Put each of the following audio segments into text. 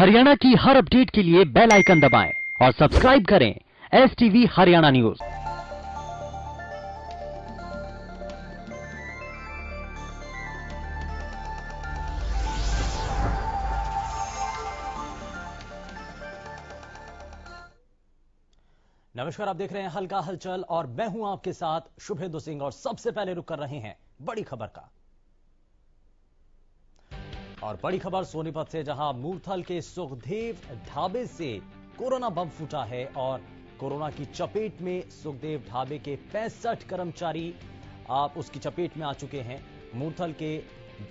हरियाणा की हर अपडेट के लिए बेल आइकन दबाएं और सब्सक्राइब करें एस टीवी हरियाणा न्यूज। नमस्कार, आप देख रहे हैं हल्का हलचल और मैं हूं आपके साथ शुभेंदु सिंह। और सबसे पहले रुक कर रहे हैं बड़ी खबर का। और बड़ी खबर सोनीपत से, जहां मूर्थल के सुखदेव ढाबे से कोरोना बम फूटा है और कोरोना की चपेट में सुखदेव ढाबे के 65 कर्मचारी आप उसकी चपेट में आ चुके हैं। मूर्थल के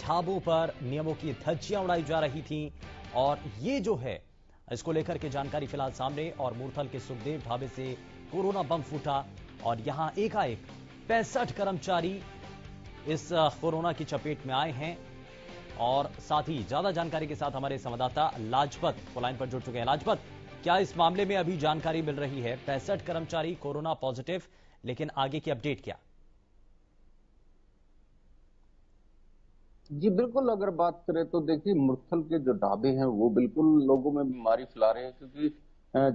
ढाबों पर नियमों की धज्जियां उड़ाई जा रही थी और ये जो है इसको लेकर के जानकारी फिलहाल सामने। और मूर्थल के सुखदेव ढाबे से कोरोना बम फूटा और यहां एकाएक 65 कर्मचारी इस कोरोना की चपेट में आए हैं। और साथ ही ज्यादा जानकारी के साथ हमारे संवाददाता लाजपत लाइन पर जुड़ चुके हैं। लाजपत, क्या इस मामले में अभी जानकारी मिल रही है? 65 कर्मचारी कोरोना पॉजिटिव, लेकिन आगे की अपडेट क्या? जी बिल्कुल, अगर बात करें तो देखिए मुरथल के जो ढाबे हैं वो बिल्कुल लोगों में बीमारी फैला रहे हैं, क्योंकि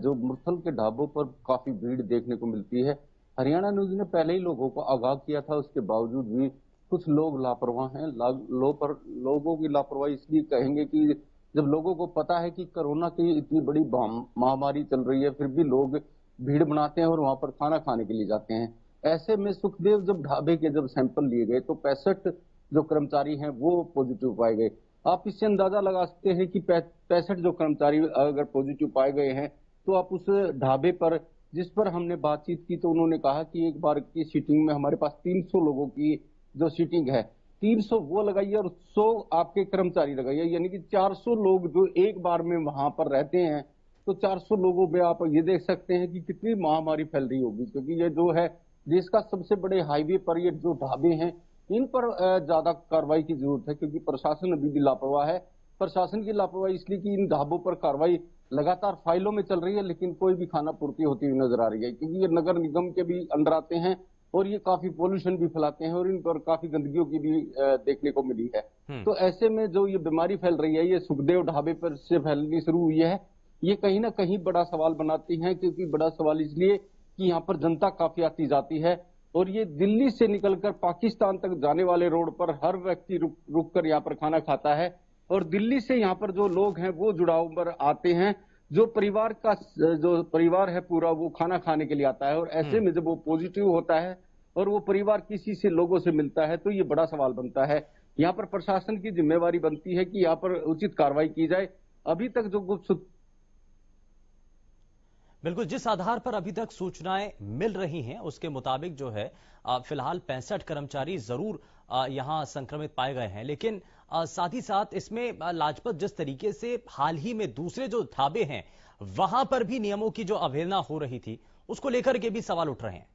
जो मुरथल के ढाबों पर काफी भीड़ देखने को मिलती है। हरियाणा न्यूज ने पहले ही लोगों को आगाह किया था, उसके बावजूद भी कुछ लोग लापरवाह हैं। लोगों की लापरवाही इसलिए कहेंगे कि जब लोगों को पता है कि कोरोना की इतनी बड़ी महामारी चल रही है, फिर भी लोग भीड़ बनाते हैं और वहां पर खाना खाने के लिए जाते हैं। ऐसे में सुखदेव जब ढाबे के जब सैंपल लिए गए तो 65 जो कर्मचारी हैं वो पॉजिटिव पाए गए। आप इससे अंदाजा लगा सकते हैं कि 65 जो कर्मचारी अगर पॉजिटिव पाए गए हैं तो आप उस ढाबे पर, जिस पर हमने बातचीत की तो उन्होंने कहा कि एक बार की सीटिंग में हमारे पास 300 लोगों की जो सीटिंग है, 300 वो लगाइए और 100 आपके कर्मचारी लगाइए, यानी कि 400 लोग जो एक बार में वहां पर रहते हैं। तो 400 लोगों में आप ये देख सकते हैं कि कितनी महामारी फैल रही होगी, क्योंकि ये जो है देश का सबसे बड़े हाईवे पर ये जो ढाबे हैं इन पर ज्यादा कार्रवाई की जरूरत है, क्योंकि प्रशासन अभी भी लापरवाह है। प्रशासन की लापरवाही इसलिए कि इन ढाबों पर कार्रवाई लगातार फाइलों में चल रही है, लेकिन कोई भी खाना पूर्ति होती हुई नजर आ रही है, क्योंकि ये नगर निगम के भी अंडर आते हैं और ये काफी पोल्यूशन भी फैलाते हैं और इन पर काफी गंदगियों की भी देखने को मिली है। तो ऐसे में जो ये बीमारी फैल रही है ये सुखदेव ढाबे पर से फैलनी शुरू हुई है। ये कहीं ना कहीं बड़ा सवाल बनाती है, क्योंकि बड़ा सवाल इसलिए कि यहाँ पर जनता काफी आती जाती है और ये दिल्ली से निकलकर पाकिस्तान तक जाने वाले रोड पर हर व्यक्ति रुक कर यहाँ पर खाना खाता है। और दिल्ली से यहाँ पर जो लोग हैं वो जुड़ाव पर आते हैं, जो परिवार है पूरा वो खाना खाने के लिए आता है। और ऐसे में जब वो पॉजिटिव होता है और वो परिवार किसी से लोगों से मिलता है तो ये बड़ा सवाल बनता है। यहाँ पर प्रशासन की जिम्मेवारी बनती है कि यहाँ पर उचित कार्रवाई की जाए। अभी तक जो गुप्त बिल्कुल, जिस आधार पर अभी तक सूचनाएं मिल रही हैं उसके मुताबिक जो है फिलहाल 65 कर्मचारी जरूर यहां संक्रमित पाए गए हैं। लेकिन साथ ही साथ इसमें लाजपत, जिस तरीके से हाल ही में दूसरे जो ढाबे हैं वहां पर भी नियमों की जो अवहेलना हो रही थी उसको लेकर के भी सवाल उठ रहे हैं।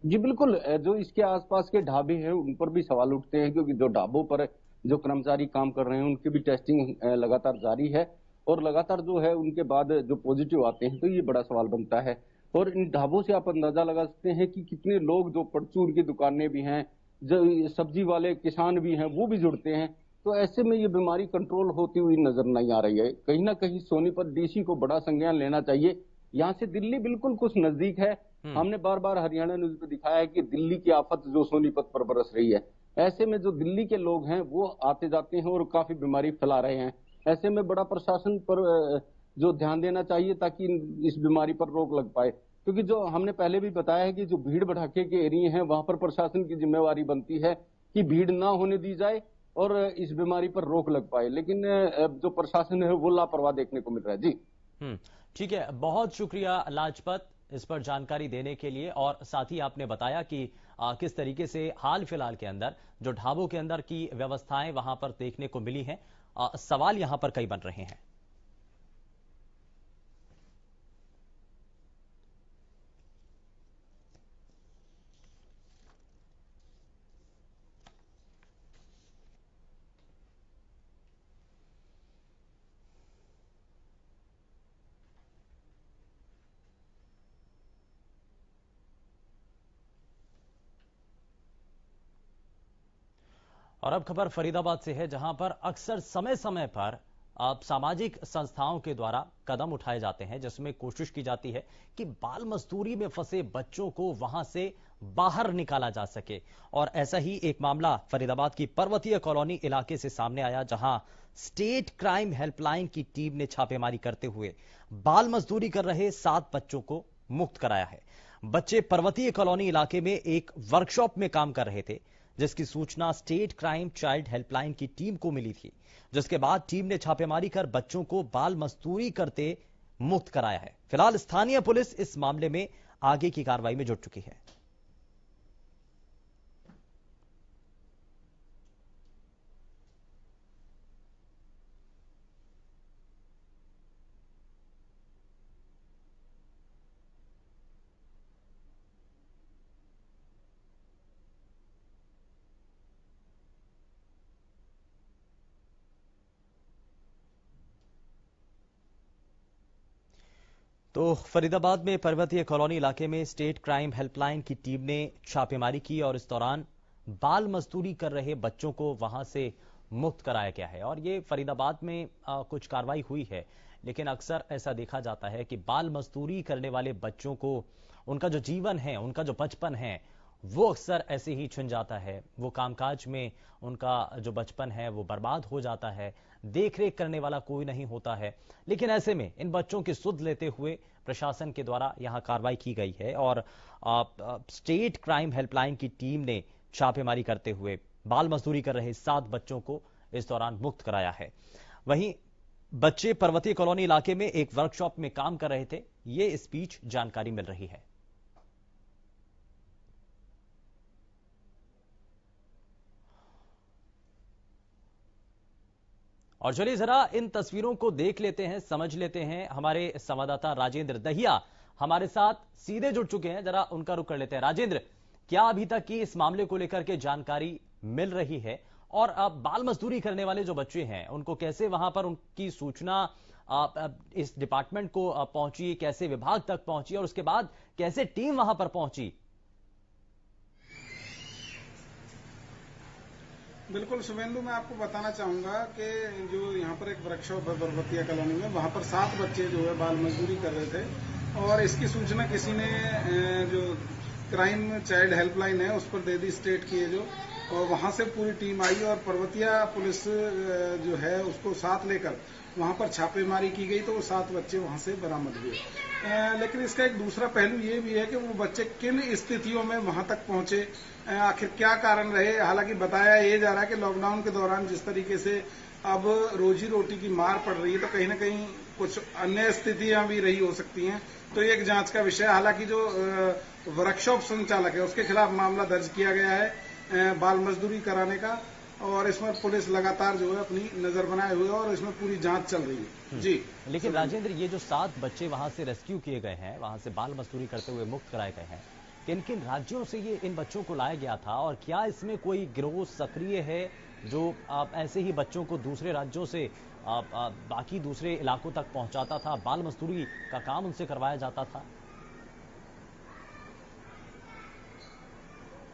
जी बिल्कुल, जो इसके आसपास के ढाबे हैं उन पर भी सवाल उठते हैं, क्योंकि जो ढाबों पर जो कर्मचारी काम कर रहे हैं उनकी भी टेस्टिंग लगातार जारी है और लगातार जो है उनके बाद जो पॉजिटिव आते हैं तो ये बड़ा सवाल बनता है। और इन ढाबों से आप अंदाजा लगा सकते हैं कि कितने लोग, जो परचून की दुकानें भी हैं, जो सब्जी वाले किसान भी हैं, वो भी जुड़ते हैं। तो ऐसे में ये बीमारी कंट्रोल होती हुई नजर नहीं आ रही है। कहीं ना कहीं सोनीपत डीसी को बड़ा संज्ञान लेना चाहिए। यहाँ से दिल्ली बिल्कुल कुछ नजदीक है। हमने बार बार हरियाणा न्यूज में दिखाया है कि दिल्ली की आफत जो सोनीपत पर बरस रही है, ऐसे में जो दिल्ली के लोग हैं वो आते जाते हैं और काफी बीमारी फैला रहे हैं। ऐसे में बड़ा प्रशासन पर जो ध्यान देना चाहिए ताकि इस बीमारी पर रोक लग पाए, क्योंकि जो हमने पहले भी बताया है कि जो भीड़ भड़ाके के एरिया हैं वहां पर प्रशासन की जिम्मेवारी बनती है कि भीड़ ना होने दी जाए और इस बीमारी पर रोक लग पाए। लेकिन जो प्रशासन है वो लापरवाह देखने को मिल रहा है। जी ठीक है, बहुत शुक्रिया लाजपत इस पर जानकारी देने के लिए। और साथ ही आपने बताया कि किस तरीके से हाल फिलहाल के अंदर जो ढाबों के अंदर की व्यवस्थाएं वहां पर देखने को मिली हैं। सवाल यहां पर कई बन रहे हैं। और अब खबर फरीदाबाद से है, जहां पर अक्सर समय समय पर अब सामाजिक संस्थाओं के द्वारा कदम उठाए जाते हैं, जिसमें कोशिश की जाती है कि बाल मजदूरी में फंसे बच्चों को वहां से बाहर निकाला जा सके। और ऐसा ही एक मामला फरीदाबाद की पर्वतीय कॉलोनी इलाके से सामने आया, जहां स्टेट क्राइम हेल्पलाइन की टीम ने छापेमारी करते हुए बाल मजदूरी कर रहे 7 बच्चों को मुक्त कराया है। बच्चे पर्वतीय कॉलोनी इलाके में एक वर्कशॉप में काम कर रहे थे, जिसकी सूचना स्टेट क्राइम चाइल्ड हेल्पलाइन की टीम को मिली थी, जिसके बाद टीम ने छापेमारी कर बच्चों को बाल मजदूरी करते मुक्त कराया है। फिलहाल स्थानीय पुलिस इस मामले में आगे की कार्रवाई में जुट चुकी है। तो फरीदाबाद में पर्वतीय कॉलोनी इलाके में स्टेट क्राइम हेल्पलाइन की टीम ने छापेमारी की और इस दौरान बाल मजदूरी कर रहे बच्चों को वहां से मुक्त कराया गया है। और ये फरीदाबाद में कुछ कार्रवाई हुई है, लेकिन अक्सर ऐसा देखा जाता है कि बाल मजदूरी करने वाले बच्चों को उनका जो जीवन है, उनका जो बचपन है, वो अक्सर ऐसे ही छिन जाता है। वो कामकाज में उनका जो बचपन है वो बर्बाद हो जाता है, देख रेख करने वाला कोई नहीं होता है। लेकिन ऐसे में इन बच्चों की सुध लेते हुए प्रशासन के द्वारा यहां कार्रवाई की गई है और स्टेट क्राइम हेल्पलाइन की टीम ने छापेमारी करते हुए बाल मजदूरी कर रहे 7 बच्चों को इस दौरान मुक्त कराया है। वहीं बच्चे पर्वतीय कॉलोनी इलाके में एक वर्कशॉप में काम कर रहे थे, ये इस बीच जानकारी मिल रही है। और चलिए जरा इन तस्वीरों को देख लेते हैं, समझ लेते हैं। हमारे संवाददाता राजेंद्र दहिया हमारे साथ सीधे जुड़ चुके हैं, जरा उनका रुख कर लेते हैं। राजेंद्र, क्या अभी तक की इस मामले को लेकर के जानकारी मिल रही है? और अब बाल मजदूरी करने वाले जो बच्चे हैं उनको कैसे वहां पर उनकी सूचना इस डिपार्टमेंट को पहुंची, कैसे विभाग तक पहुंची और उसके बाद कैसे टीम वहां पर पहुंची? बिल्कुल शुभेंदु, मैं आपको बताना चाहूंगा कि जो यहाँ पर एक वर्कशॉप है पर्वतीय कॉलोनी में, वहाँ पर 7 बच्चे जो है बाल मजदूरी कर रहे थे और इसकी सूचना किसी ने जो क्राइम चाइल्ड हेल्पलाइन है उस पर दे दी, स्टेट की है जो, और वहाँ से पूरी टीम आई और पर्वतीय पुलिस जो है उसको साथ लेकर वहाँ पर छापेमारी की गई, तो वो 7 बच्चे वहाँ से बरामद हुए। लेकिन इसका एक दूसरा पहलू ये भी है कि वो बच्चे किन स्थितियों में वहाँ तक पहुंचे, आखिर क्या कारण रहे। हालांकि बताया ये जा रहा है कि लॉकडाउन के दौरान जिस तरीके से अब रोजी रोटी की मार पड़ रही है, तो कहीं ना कहीं कुछ अन्य स्थितियां भी रही हो सकती हैं, तो ये एक जांच का विषय है। हालांकि जो वर्कशॉप संचालक है उसके खिलाफ मामला दर्ज किया गया है बाल मजदूरी कराने का, और इसमें पुलिस लगातार जो है अपनी नजर बनाए हुए और इसमें पूरी जांच चल रही है। जी, लेकिन राजेंद्र, ये जो 7 बच्चे वहां से रेस्क्यू किए गए हैं, वहां से बाल मजदूरी करते हुए मुक्त कराए गए हैं, किन किन राज्यों से ये इन बच्चों को लाया गया था और क्या इसमें कोई गिरोह सक्रिय है जो ऐसे ही बच्चों को दूसरे राज्यों से बाकी दूसरे इलाकों तक पहुंचाता था, बाल मजदूरी का काम उनसे करवाया जाता था?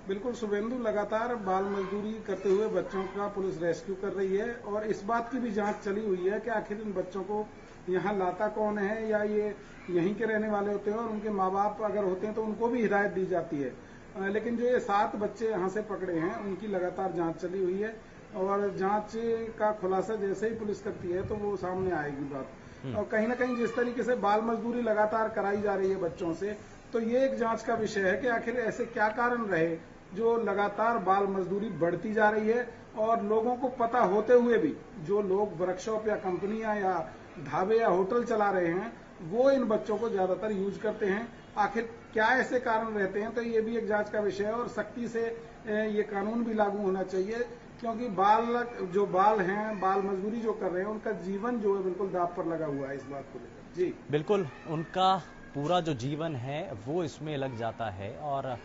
बिल्कुल शुभेंदु, लगातार बाल मजदूरी करते हुए बच्चों का पुलिस रेस्क्यू कर रही है और इस बात की भी जांच चली हुई है कि आखिर इन बच्चों को यहाँ लाता कौन है, या ये यहीं के रहने वाले होते हैं और उनके माँ बाप अगर होते हैं तो उनको भी हिदायत दी जाती है। लेकिन जो ये 7 बच्चे यहाँ से पकड़े हैं उनकी लगातार जांच चली हुई है और जांच का खुलासा जैसे ही पुलिस करती है तो वो सामने आएगी बात। और कहीं ना कहीं जिस तरीके से बाल मजदूरी लगातार कराई जा रही है बच्चों से, तो ये एक जांच का विषय है कि आखिर ऐसे क्या कारण रहे जो लगातार बाल मजदूरी बढ़ती जा रही है और लोगों को पता होते हुए भी जो लोग वर्कशॉप या कंपनियां या ढाबे या होटल चला रहे हैं वो इन बच्चों को ज्यादातर यूज करते हैं। आखिर क्या ऐसे कारण रहते हैं, तो ये भी एक जांच का विषय है और सख्ती से ये कानून भी लागू होना चाहिए, क्योंकि बाल हैं, बाल मजदूरी जो कर रहे हैं, उनका जीवन जो है बिल्कुल दांव पर लगा हुआ है इस बात को लेकर। जी बिल्कुल, उनका पूरा जो जीवन है वो इसमें लग जाता है और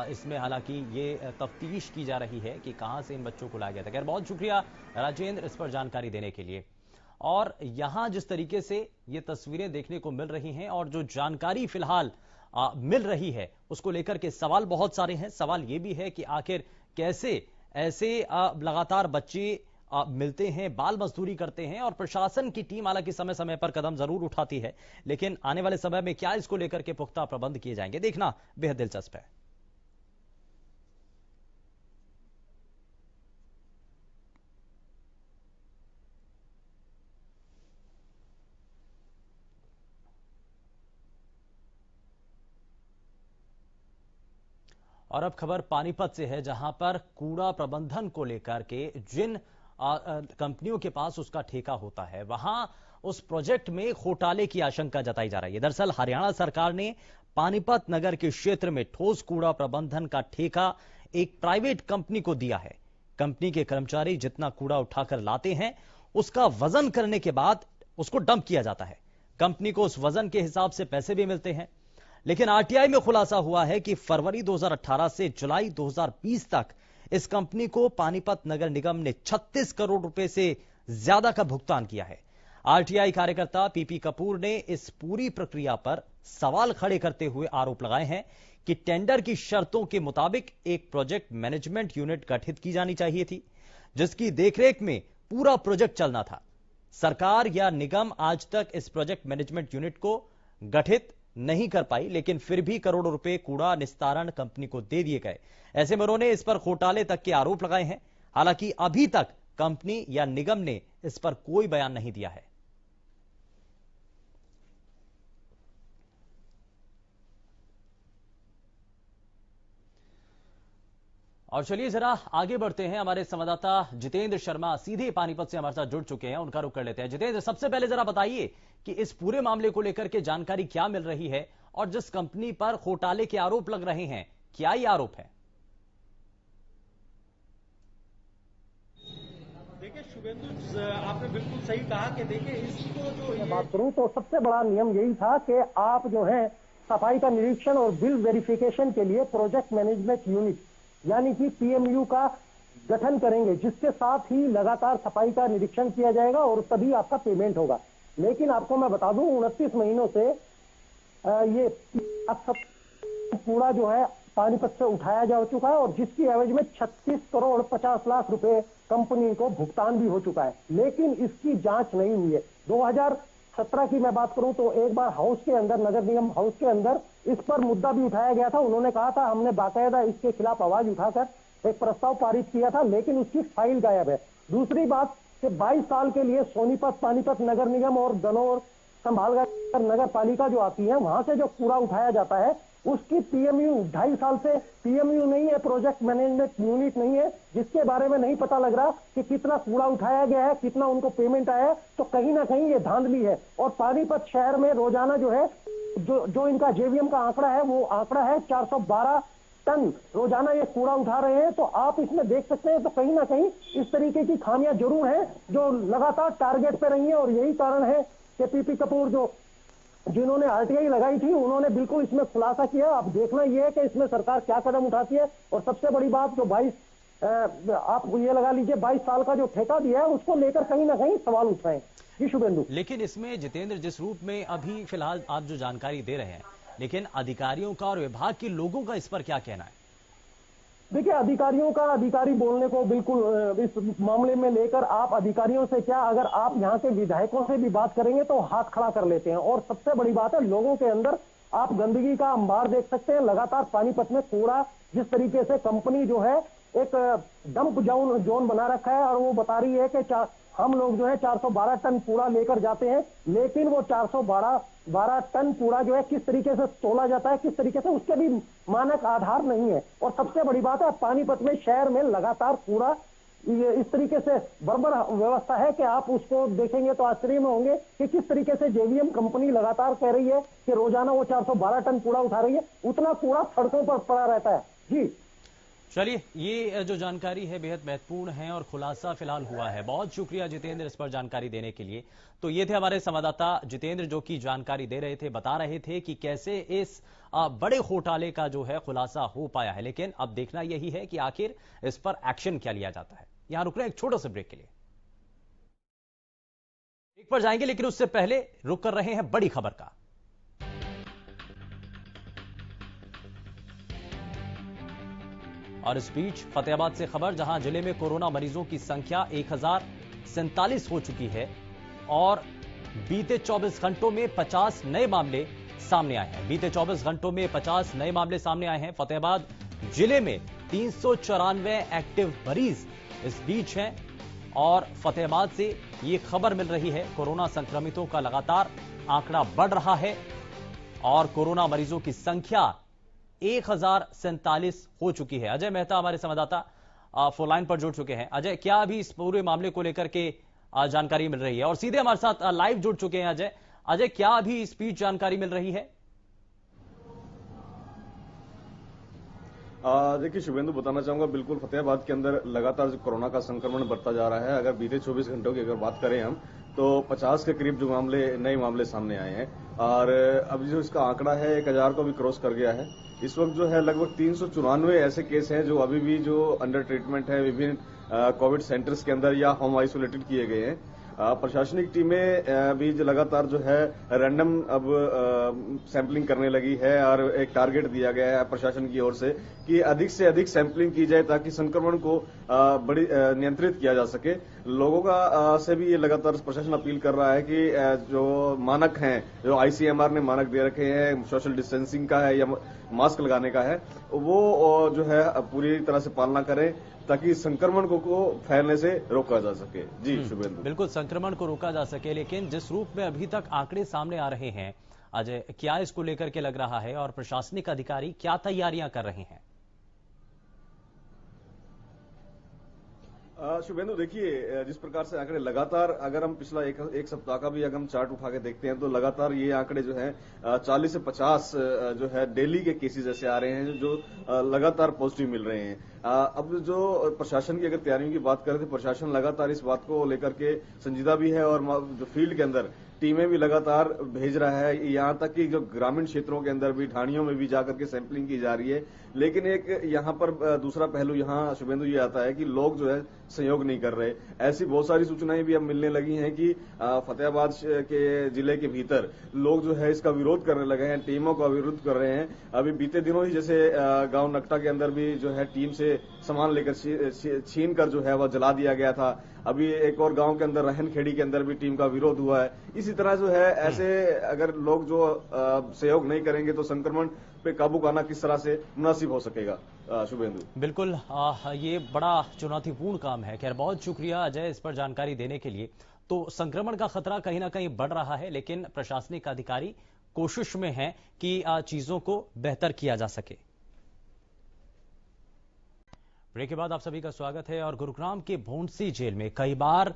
इसमें हालांकि ये तफ्तीश की जा रही है कि कहां से इन बच्चों को लाया गया था। खैर, बहुत शुक्रिया राजेंद्र इस पर जानकारी देने के लिए। और यहां जिस तरीके से ये तस्वीरें देखने को मिल रही हैं और जो जानकारी फिलहाल मिल रही है उसको लेकर के सवाल बहुत सारे हैं। सवाल ये भी है कि आखिर कैसे ऐसे लगातार बच्चे मिलते हैं, बाल मजदूरी करते हैं, और प्रशासन की टीम हालांकि समय समय पर कदम जरूर उठाती है, लेकिन आने वाले समय में क्या इसको लेकर के पुख्ता प्रबंध किए जाएंगे, देखना बेहद दिलचस्प है। और अब खबर पानीपत से है, जहां पर कूड़ा प्रबंधन को लेकर के जिन कंपनियों के पास उसका ठेका होता है, वहां उस प्रोजेक्ट में घोटाले की आशंका जताई जा रही है। दरअसल हरियाणा सरकार ने पानीपत नगर के क्षेत्र में ठोस कूड़ा प्रबंधन का ठेका एक प्राइवेट कंपनी को दिया है। कंपनी के कर्मचारी जितना कूड़ा उठाकर लाते हैं, उसका वजन करने के बाद उसको डंप किया जाता है। कंपनी को उस वजन के हिसाब से पैसे भी मिलते हैं। लेकिन आरटीआई में खुलासा हुआ है कि फरवरी 2018 से जुलाई 2020 तक इस कंपनी को पानीपत नगर निगम ने 36 करोड़ रुपए से ज्यादा का भुगतान किया है। आरटीआई कार्यकर्ता पीपी कपूर ने इस पूरी प्रक्रिया पर सवाल खड़े करते हुए आरोप लगाए हैं कि टेंडर की शर्तों के मुताबिक एक प्रोजेक्ट मैनेजमेंट यूनिट गठित की जानी चाहिए थी, जिसकी देखरेख में पूरा प्रोजेक्ट चलना था। सरकार या निगम आज तक इस प्रोजेक्ट मैनेजमेंट यूनिट को गठित नहीं कर पाई, लेकिन फिर भी करोड़ों रुपए कूड़ा निस्तारण कंपनी को दे दिए गए। ऐसे में उन्होंने इस पर घोटाले तक के आरोप लगाए हैं। हालांकि अभी तक कंपनी या निगम ने इस पर कोई बयान नहीं दिया है। और चलिए जरा आगे बढ़ते हैं। हमारे संवाददाता जितेंद्र शर्मा सीधे पानीपत से हमारे साथ जुड़ चुके हैं, उनका रुख कर लेते हैं। जितेंद्र, सबसे पहले जरा बताइए कि इस पूरे मामले को लेकर के जानकारी क्या मिल रही है, और जिस कंपनी पर घोटाले के आरोप लग रहे हैं, क्या ये आरोप है? देखिए शुभेंदु, आपने बिल्कुल सही कहा कि देखिए इसको जो बात करूं तो सबसे बड़ा नियम यही था कि आप जो है सफाई का निरीक्षण और बिल वेरिफिकेशन के लिए प्रोजेक्ट मैनेजमेंट यूनिट यानी कि पीएमयू का गठन करेंगे, जिसके साथ ही लगातार सफाई का निरीक्षण किया जाएगा और तभी आपका पेमेंट होगा। लेकिन आपको मैं बता दूं 29 महीनों से ये कूड़ा जो है पानीपत से उठाया जा चुका है, और जिसकी एवज में 36 करोड़ 50 लाख रुपए कंपनी को भुगतान भी हो चुका है, लेकिन इसकी जांच नहीं हुई है। 2017 की मैं बात करूं तो एक बार हाउस के अंदर, नगर निगम हाउस के अंदर इस पर मुद्दा भी उठाया गया था। उन्होंने कहा था, हमने बाकायदा इसके खिलाफ आवाज उठाकर एक प्रस्ताव पारित किया था, लेकिन उसकी फाइल गायब है। दूसरी बात कि 22 साल के लिए सोनीपत, पानीपत नगर निगम और दनौर संभालकर नगर पालिका जो आती है, वहां से जो कूड़ा उठाया जाता है उसकी पीएमयू 2.5 साल से पीएमयू नहीं है, प्रोजेक्ट मैनेजमेंट यूनिट नहीं है, जिसके बारे में नहीं पता लग रहा कि कितना कूड़ा उठाया गया है, कितना उनको पेमेंट आया है। तो कहीं ना कहीं ये धांधली है। और पानीपत शहर में रोजाना जो है जो इनका जेवीएम का आंकड़ा है, वो आंकड़ा है 412 टन रोजाना ये कूड़ा उठा रहे हैं। तो आप इसमें देख सकते हैं, तो कहीं ना कहीं इस तरीके की खामियां जरूर हैं जो लगातार टारगेट पे रही है। और यही कारण है कि पीपी कपूर जिन्होंने आरटीआई लगाई थी, उन्होंने बिल्कुल इसमें खुलासा किया। अब देखना यह है कि इसमें सरकार क्या कदम उठाती है। और सबसे बड़ी बात जो 22 आप ये लगा लीजिए 22 साल का जो ठेका दिया है, उसको लेकर कहीं ना कहीं सवाल उठ रहे हैं। जी शुभेंदु। लेकिन इसमें जितेंद्र, जिस रूप में अभी फिलहाल आप जो जानकारी दे रहे हैं, लेकिन अधिकारियों का और विभाग के लोगों का इस पर क्या कहना है? देखिए, अधिकारी बोलने को बिल्कुल इस मामले में लेकर आप अधिकारियों से क्या, अगर आप यहाँ के विधायकों से भी बात करेंगे तो हाथ खड़ा कर लेते हैं। और सबसे बड़ी बात है, लोगों के अंदर आप गंदगी का अंबार देख सकते हैं। लगातार पानीपत में कूड़ा, जिस तरीके से कंपनी जो है एक डंप जोन बना रखा है, और वो बता रही है कि हम लोग जो है 412 टन कूड़ा लेकर जाते हैं, लेकिन वो 412 टन कूड़ा जो है किस तरीके से तोला जाता है, किस तरीके से, उसके भी मानक आधार नहीं है। और सबसे बड़ी बात है, पानीपत में शहर में लगातार कूड़ा ये इस तरीके से बर्बर व्यवस्था है कि आप उसको देखेंगे तो आश्चर्य में होंगे कि किस तरीके से जेवीएम कंपनी लगातार कह रही है कि रोजाना वो 412 टन कूड़ा उठा रही है। उतना कूड़ा सड़कों पर पड़ा रहता है। जी चलिए, ये जो जानकारी है बेहद महत्वपूर्ण है और खुलासा फिलहाल हुआ है। बहुत शुक्रिया जितेंद्र इस पर जानकारी देने के लिए। तो ये थे हमारे संवाददाता जितेंद्र, जो कि जानकारी दे रहे थे, बता रहे थे कि कैसे इस बड़े घोटाले का जो है खुलासा हो पाया है। लेकिन अब देखना यही है कि आखिर इस पर एक्शन क्या लिया जाता है। यहां रुक रहे हैं एक छोटे से ब्रेक के लिए, ब्रेक पर जाएंगे, लेकिन उससे पहले रुक कर रहे हैं बड़ी खबर का। और इस बीच फतेहाबाद से खबर, जहां जिले में कोरोना मरीजों की संख्या 1047 हो चुकी है और बीते 24 घंटों में 50 नए मामले सामने आए हैं। बीते 24 घंटों में 50 नए मामले सामने आए हैं। फतेहाबाद जिले में 394 एक्टिव मरीज इस बीच हैं और फतेहाबाद से ये खबर मिल रही है, कोरोना संक्रमितों का लगातार आंकड़ा बढ़ रहा है और कोरोना मरीजों की संख्या 1047 हो चुकी है। अजय मेहता हमारे संवाददाता फोन लाइन पर जुड़ चुके हैं। अजय, क्या अभी इस पूरे मामले को लेकर के जानकारी मिल रही है? और सीधे हमारे साथ लाइव जुड़ चुके हैं अजय, क्या अभी इस बीच जानकारी मिल रही है? देखिए शुभेंदु, बताना चाहूंगा, बिल्कुल फतेहाबाद के अंदर लगातार जो कोरोना का संक्रमण बढ़ता जा रहा है। अगर बीते 24 घंटों की अगर बात करें हम, तो 50 के करीब जो नए मामले सामने आए हैं और अभी जो इसका आंकड़ा है 1000 को भी क्रॉस कर गया है। इस वक्त जो है लगभग 394 ऐसे केस हैं जो अभी भी जो अंडर ट्रीटमेंट है विभिन्न कोविड सेंटर्स के अंदर या होम आइसोलेटेड किए गए हैं। प्रशासनिक टीमें भी जो लगातार जो है रैंडम अब सैंपलिंग करने लगी है और एक टारगेट दिया गया है प्रशासन की ओर से कि अधिक से अधिक सैंपलिंग की जाए ताकि संक्रमण को बड़ी नियंत्रित किया जा सके। लोगों का से भी ये लगातार प्रशासन अपील कर रहा है कि जो मानक हैं, जो आईसीएमआर ने मानक दे रखे हैं, सोशल डिस्टेंसिंग का है या मास्क लगाने का है, वो जो है पूरी तरह से पालना करें ताकि संक्रमण को फैलने से रोका जा सके। जी शुभेंदु, बिल्कुल संक्रमण को रोका जा सके, लेकिन जिस रूप में अभी तक आंकड़े सामने आ रहे हैं अजय, क्या इसको लेकर के लग रहा है और प्रशासनिक अधिकारी क्या तैयारियां कर रहे हैं? शुभेंदु, देखिए जिस प्रकार से आंकड़े लगातार, अगर हम पिछला एक सप्ताह का भी अगर हम चार्ट उठा के देखते हैं तो लगातार ये आंकड़े जो हैं 40 से 50 जो है डेली के केसेस ऐसे आ रहे हैं जो लगातार पॉजिटिव मिल रहे हैं। अब जो प्रशासन की अगर तैयारियों की बात करें तो प्रशासन लगातार इस बात को लेकर के संजीदा भी है और जो फील्ड के अंदर टीमें भी लगातार भेज रहा है। यहाँ तक कि जो ग्रामीण क्षेत्रों के अंदर भी, ढाणियों में भी जाकर के सैंपलिंग की जा रही है। लेकिन एक यहाँ पर दूसरा पहलू यहाँ शुभेंदु ये आता है कि लोग जो है सहयोग नहीं कर रहे। ऐसी बहुत सारी सूचनाएं भी अब मिलने लगी हैं कि फतेहाबाद के जिले के भीतर लोग जो है इसका विरोध करने लगे हैं, टीमों का विरोध कर रहे हैं। अभी बीते दिनों ही जैसे गांव नकटा के अंदर भी जो है टीम से सामान लेकर छीन कर जो है वह जला दिया गया था। अभी एक और गांव के अंदर रहन खेड़ी के अंदर भी टीम का विरोध हुआ है। इसी तरह जो है ऐसे अगर लोग जो सहयोग नहीं करेंगे तो संक्रमण पे काबू पाना किस तरह से मुनासिब हो सकेगा शुभेंदु? बिल्कुल ये बड़ा चुनौतीपूर्ण काम है। खैर, बहुत शुक्रिया अजय इस पर जानकारी देने के लिए। तो संक्रमण का खतरा कहीं ना कहीं बढ़ रहा है, लेकिन प्रशासनिक अधिकारी कोशिश में हैं कि चीजों को बेहतर किया जा सके। ब्रेक के बाद आप सभी का स्वागत है। और गुरुग्राम के भोंडसी जेल में कई बार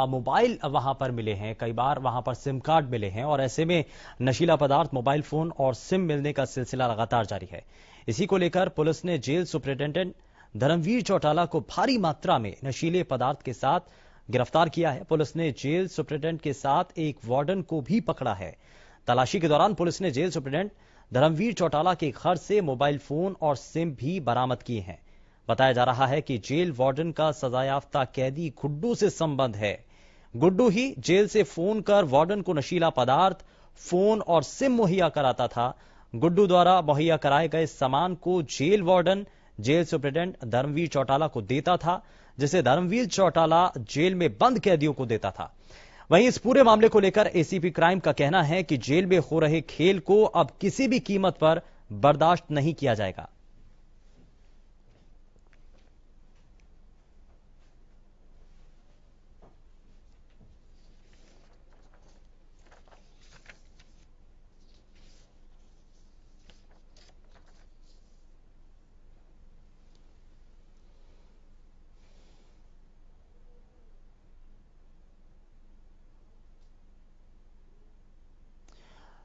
मोबाइल वहां पर मिले हैं, कई बार वहां पर सिम कार्ड मिले हैं और ऐसे में नशीला पदार्थ, मोबाइल फोन और सिम मिलने का सिलसिला लगातार जारी है। इसी को लेकर पुलिस ने जेल सुपरिटेंडेंट धर्मवीर चौटाला को भारी मात्रा में नशीले पदार्थ के साथ गिरफ्तार किया है। पुलिस ने जेल सुपरिटेंडेंट के साथ एक वार्डन को भी पकड़ा है। तलाशी के दौरान पुलिस ने जेल सुपरिटेंडेंट धर्मवीर चौटाला के घर से मोबाइल फोन और सिम भी बरामद किए हैं। बताया जा रहा है कि जेल वार्डन का सजायाफ्ता कैदी गुड्डू से संबंध है। गुड्डू ही जेल से फोन कर वार्डन को नशीला पदार्थ, फोन और सिम मुहैया कराता था। गुड्डू द्वारा मुहैया कराए गए सामान को jail warden jail superintendent Dharamveer Chautala को देता था, जिसे धर्मवीर चौटाला जेल में बंद कैदियों को देता था। वहीं इस पूरे मामले को लेकर एसीपी क्राइम का कहना है कि जेल में हो रहे खेल को अब किसी भी कीमत पर बर्दाश्त नहीं किया जाएगा।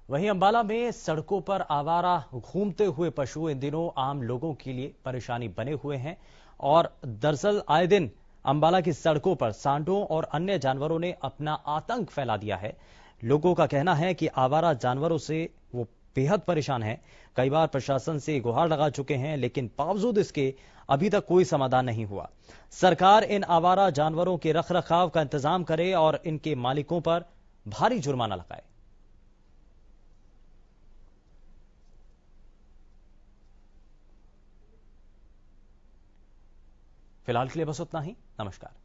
वहीं अंबाला में सड़कों पर आवारा घूमते हुए पशु इन दिनों आम लोगों के लिए परेशानी बने हुए हैं और दरअसल आए दिन अंबाला की सड़कों पर सांडों और अन्य जानवरों ने अपना आतंक फैला दिया है। लोगों का कहना है कि आवारा जानवरों से वो बेहद परेशान हैं। कई बार प्रशासन से गुहार लगा चुके हैं, लेकिन बावजूद इसके अभी तक कोई समाधान नहीं हुआ। सरकार इन आवारा जानवरों के रखरखाव का इंतजाम करे और इनके मालिकों पर भारी जुर्माना लगाए। फिलहाल के लिए बस उतना ही। नमस्कार।